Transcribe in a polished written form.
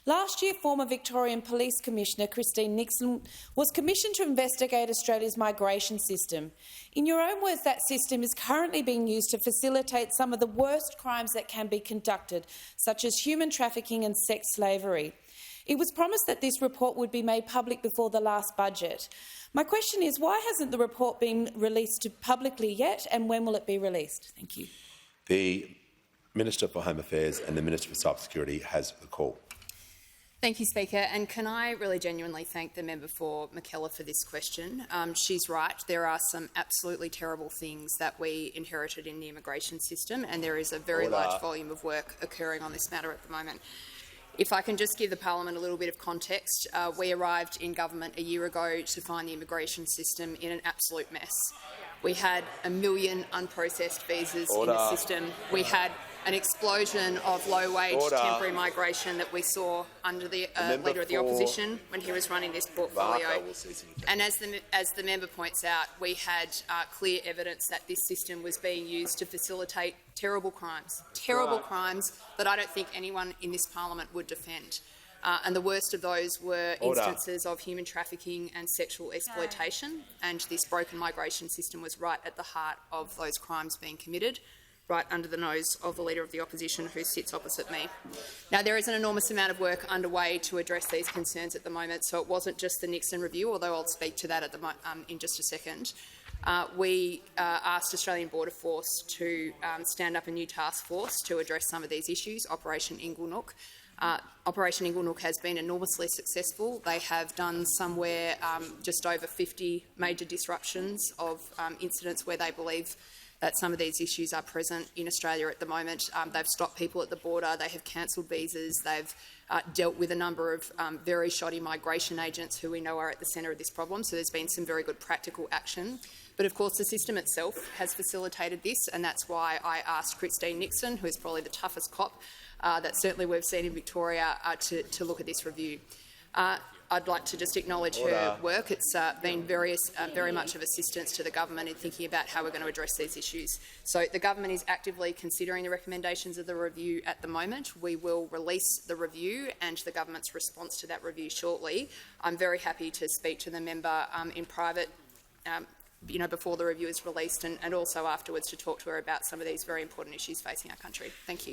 Last year, former Victorian Police Commissioner Christine Nixon was commissioned to investigate Australia's migration system. In your own words, that system is currently being used to facilitate some of the worst crimes that can be conducted, such as human trafficking and sex slavery. It was promised that this report would be made public before the last budget. My question is, why hasn't the report been released publicly yet, and when will it be released? Thank you. The Minister for Home Affairs and the Minister for Cybersecurity has the call. Thank you, Speaker. And can I really genuinely thank the member for McKellar for this question. She's right. There are some absolutely terrible things that we inherited in the immigration system, and there is a very large volume of work occurring on this matter at the moment. If I can just give the parliament a little bit of context, we arrived in government a year ago to find the immigration system in an absolute mess. We had 1 million unprocessed visas in the system. We had an explosion of low-wage temporary migration that we saw under the Leader of the Opposition when he was running this portfolio. And as the member points out, we had clear evidence that this system was being used to facilitate terrible crimes that I don't think anyone in this parliament would defend. And the worst of those were instances of human trafficking and sexual exploitation, and this broken migration system was right at the heart of those crimes being committed, right under the nose of the Leader of the Opposition, who sits opposite me. Now, there is an enormous amount of work underway to address these concerns at the moment, so it wasn't just the Nixon review, although I'll speak to that in just a second. We asked Australian Border Force to stand up a new task force to address some of these issues, Operation Inglenook. Operation Inglenook has been enormously successful. They have done somewhere just over 50 major disruptions of incidents where they believe that some of these issues are present in Australia at the moment. They've stopped people at the border, they have cancelled visas, they've dealt with a number of very shoddy migration agents who we know are at the centre of this problem, so there's been some very good practical action. But of course the system itself has facilitated this, and that's why I asked Christine Nixon, who is probably the toughest cop that certainly we've seen in Victoria, to look at this review. I'd like to just acknowledge her work. It's been very much of assistance to the government in thinking about how we're going to address these issues. So the government is actively considering the recommendations of the review at the moment. We will release the review and the government's response to that review shortly. I'm very happy to speak to the member in private before the review is released, and also afterwards to talk to her about some of these very important issues facing our country. Thank you.